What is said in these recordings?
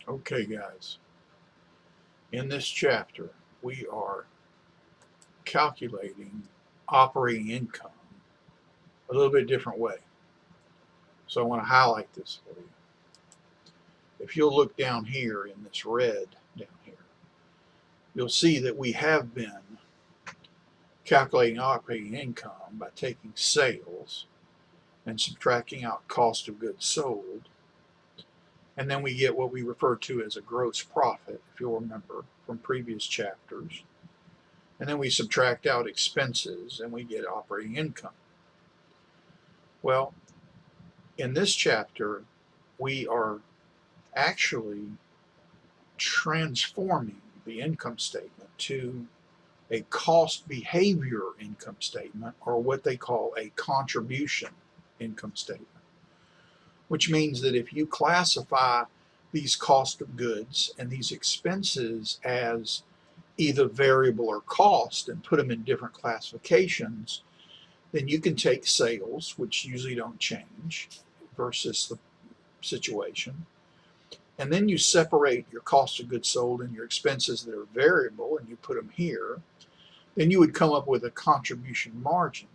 Okay, guys, in this chapter, we are calculating operating income a little bit different way. So I want to highlight this for you. If you'll look down here in this red down here, you'll see that we have been calculating operating income by taking sales and subtracting out cost of goods sold. And then we get what we refer to as a gross profit, if you'll remember from previous chapters. And then we subtract out expenses and we get operating income. Well, in this chapter, we are actually transforming the income statement to a cost behavior income statement, or what they call a contribution income statement, which means that if you classify these cost of goods and these expenses as either variable or cost and put them in different classifications, then you can take sales, which usually don't change versus the situation, and then you separate your cost of goods sold and your expenses that are variable and you put them here, then you would come up with a contribution margin.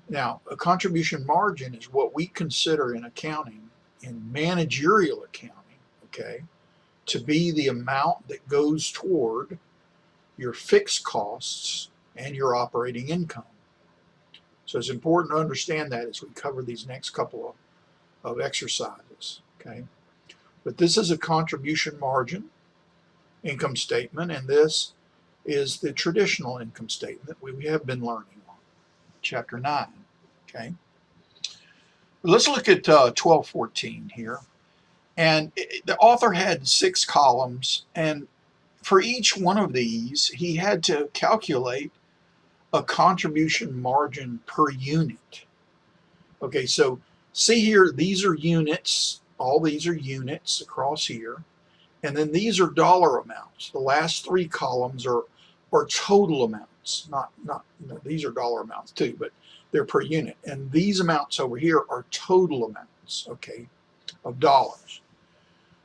Now, a contribution margin is what we consider in accounting, in managerial accounting, okay, to be the amount that goes toward your fixed costs and your operating income. So it's important to understand that as we cover these next couple of exercises, okay? But this is a contribution margin income statement, and this is the traditional income statement we have been learning on, chapter 9, okay? Let's look at 1214 here. And the author had 6 columns, and for each one of these, he had to calculate a contribution margin per unit. Okay, so see here, these are units. All these are units across here. And then these are dollar amounts. The last 3 columns are total amounts. These are dollar amounts too, but they're per unit. And these amounts over here are total amounts, okay, of dollars.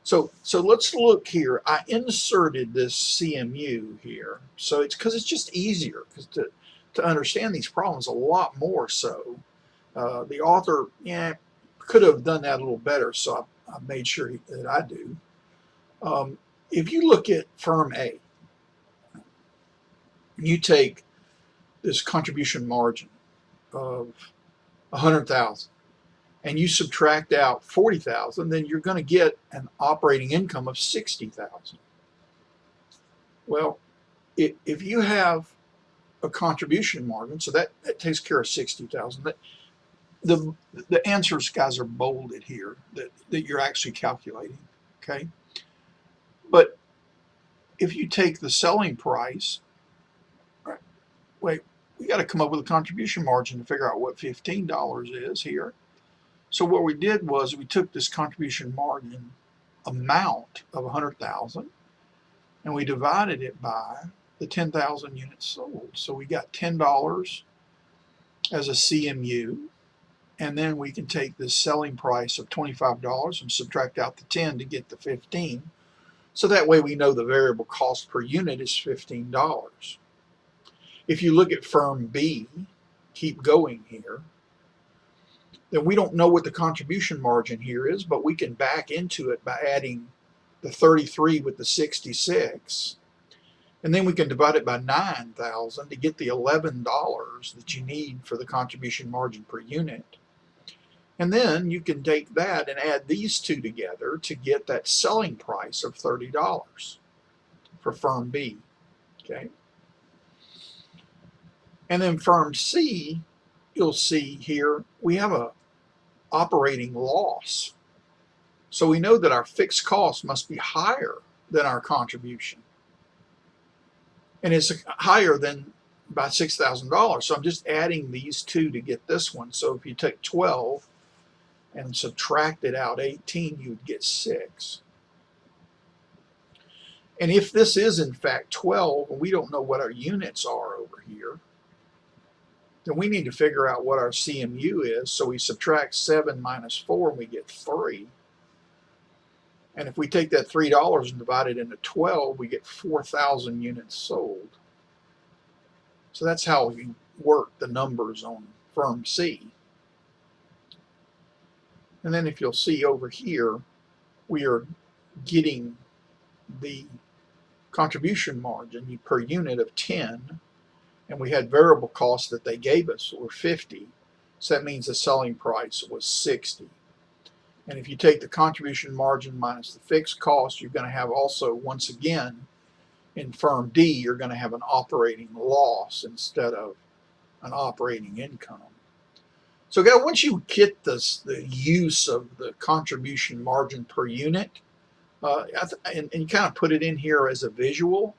So let's look here. I inserted this CMU here. So it's because it's just easier to understand these problems a lot more so. The author could have done that a little better, so I made sure that I do. If you look at firm A, you take this contribution margin of 100,000 and you subtract out 40,000, then you're going to get an operating income of 60,000. Well, if you have a contribution margin, so that takes care of 60,000. The answers, guys, are bolded here that you're actually calculating, okay? But if you take the selling price, right, wait, we got to come up with a contribution margin to figure out what $15 is here. So what we did was we took this contribution margin amount of 100,000 and we divided it by the 10,000 units sold. So we got $10 as a CMU, and then we can take this selling price of $25 and subtract out the 10 to get the 15. So that way we know the variable cost per unit is $15. If you look at firm B, keep going here, then we don't know what the contribution margin here is, but we can back into it by adding the 33 with the 66. And then we can divide it by 9,000 to get the $11 that you need for the contribution margin per unit. And then you can take that and add these two together to get that selling price of $30 for firm B, okay? And then firm C, you'll see here, we have a operating loss. So we know that our fixed cost must be higher than our contribution. And it's higher than by $6,000. So I'm just adding these two to get this one. So if you take 12 and subtracted out 18, you would get 6. And if this is in fact 12, and we don't know what our units are over here, then we need to figure out what our CMU is. So we subtract 7 minus 4 and we get 3. And if we take that $3 and divide it into 12, we get 4,000 units sold. So that's how we work the numbers on firm C. And then if you'll see over here, we are getting the contribution margin per unit of 10, and we had variable costs that they gave us were 50. So that means the selling price was 60. And if you take the contribution margin minus the fixed cost, you're going to have also, once again, in firm D, you're going to have an operating loss instead of an operating income. So guys, once you get this, the use of the contribution margin per unit, and you kind of put it in here as a visual,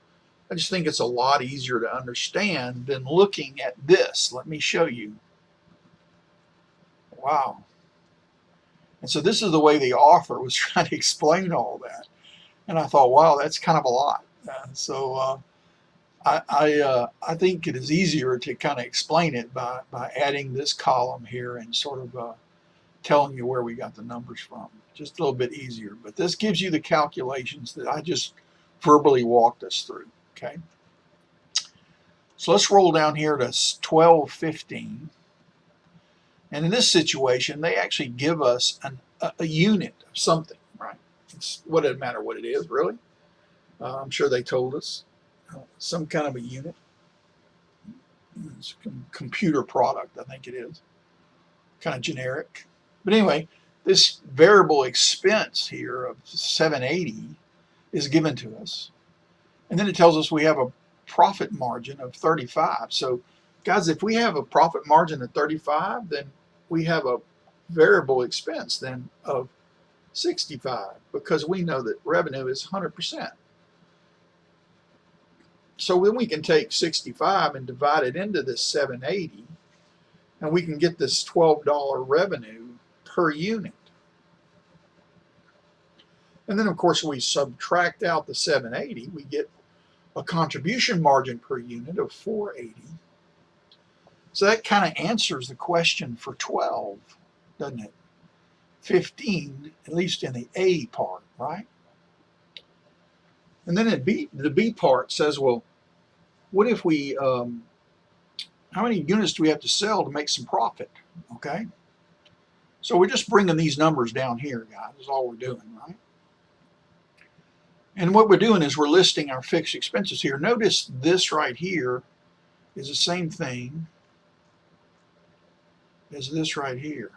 I just think it's a lot easier to understand than looking at this. Let me show you. Wow. And so this is the way the author was trying to explain all that. And I thought, wow, that's kind of a lot. I think it is easier to kind of explain it by adding this column here and sort of telling you where we got the numbers from. Just a little bit easier. But this gives you the calculations that I just verbally walked us through. Okay. So let's roll down here to 1215. And in this situation, they actually give us a unit of something, right? What does it matter what it is, really? I'm sure they told us some kind of a unit. It's a computer product, I think it is. Kind of generic. But anyway, this variable expense here of 780 is given to us. And then it tells us we have a profit margin of 35. So guys, if we have a profit margin of 35, then we have a variable expense then of 65, because we know that revenue is 100%. So then we can take 65 and divide it into this 780, and we can get this $12 revenue per unit. And then of course we subtract out the 780, we get a contribution margin per unit of 480. So that kind of answers the question for 12, doesn't it? 15, at least in the A part, right? And then the B part says, well, what if we, how many units do we have to sell to make some profit? Okay. So we're just bringing these numbers down here, guys, is all we're doing, right? And what we're doing is we're listing our fixed expenses here. Notice this right here is the same thing as this right here.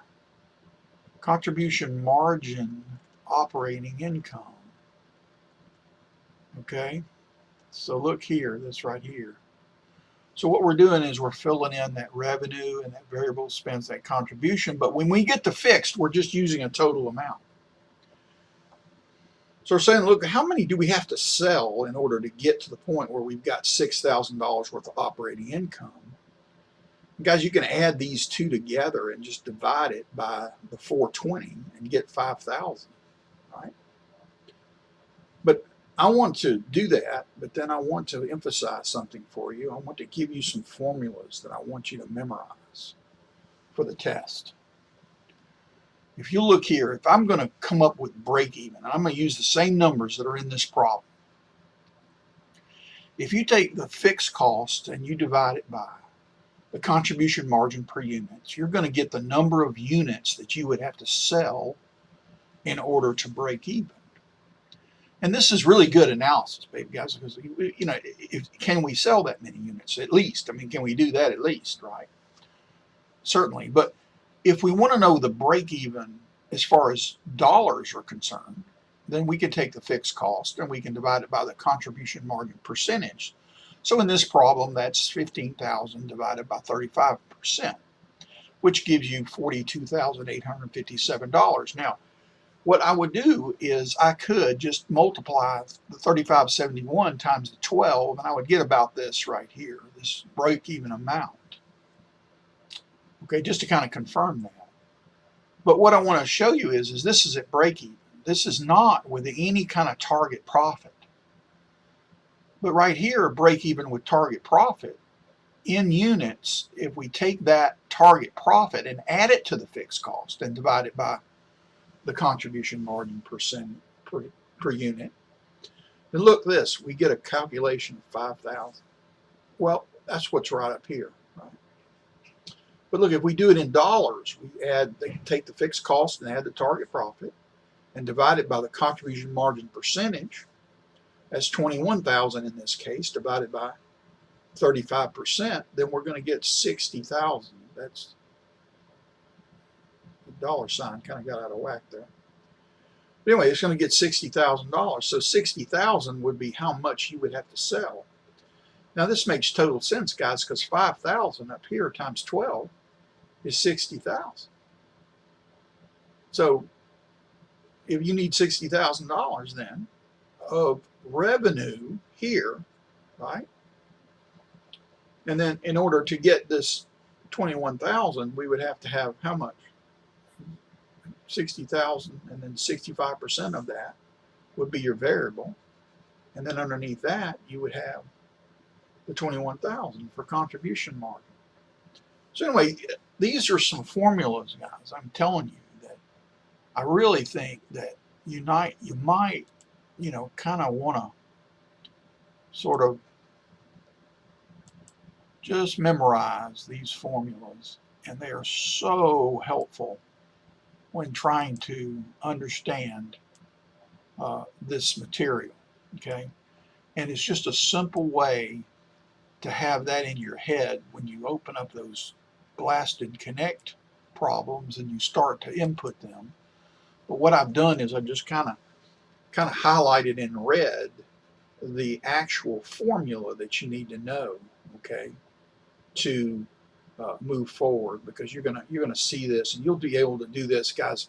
Contribution margin operating income. Okay, so look here, that's right here. So what we're doing is we're filling in that revenue and that variable expense, that contribution, but when we get to fixed, we're just using a total amount. So we're saying, look, how many do we have to sell in order to get to the point where we've got $6,000 worth of operating income? Guys, you can add these two together and just divide it by the 420 and get 5,000, right? But I want to do that, but then I want to emphasize something for you. I want to give you some formulas that I want you to memorize for the test. If you look here, if I'm going to come up with break even, I'm going to use the same numbers that are in this problem. If you take the fixed cost and you divide it by the contribution margin per unit, you're going to get the number of units that you would have to sell in order to break even. And this is really good analysis, baby guys, because, you know, can we sell that many units at least? I mean, can we do that at least, right? Certainly. But if we want to know the break even as far as dollars are concerned, then we can take the fixed cost and we can divide it by the contribution margin percentage. So in this problem, that's 15,000 divided by 35%, which gives you $42,857. Now, what I would do is I could just multiply the 3571 times the 12, and I would get about this right here, this break-even amount. Okay, just to kind of confirm that. But what I want to show you is this is at break-even. This is not with any kind of target profit. But right here, break-even with target profit, in units, if we take that target profit and add it to the fixed cost and divide it by the contribution margin per unit. And look this, we get a calculation of 5,000. Well, that's what's right up here, right? But look, if we do it in dollars, they take the fixed cost and add the target profit and divide it by the contribution margin percentage. That's 21,000 in this case, divided by 35%, then we're going to get 60,000. That's the dollar sign kind of got out of whack there. But anyway, it's going to get $60,000. So 60,000 would be how much you would have to sell. Now this makes total sense, guys, because 5,000 up here times 12 is 60,000. So if you need $60,000 then of revenue here, right? And then in order to get this 21,000, we would have to have how much? 60,000, and then 65% of that would be your variable. And then underneath that, you would have the 21,000 for contribution margin. So anyway, these are some formulas, guys. I'm telling you that I really think that you might, kind of want to sort of just memorize these formulas, and they are so helpful when trying to understand this material, okay? And it's just a simple way to have that in your head when you open up those blasted Connect problems and you start to input them. But what I've done is I just kind of highlighted in red the actual formula that you need to know, okay, to move forward, because you're gonna see this, and you'll be able to do this, guys,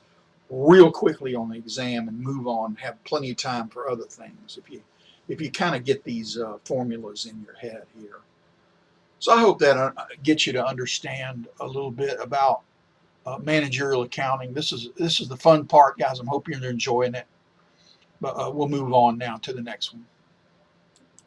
real quickly on the exam and move on, have plenty of time for other things if you kind of get these formulas in your head here. So I hope that gets you to understand a little bit about managerial accounting. This is the fun part, guys. I'm hoping you're enjoying it. But we'll move on now to the next one.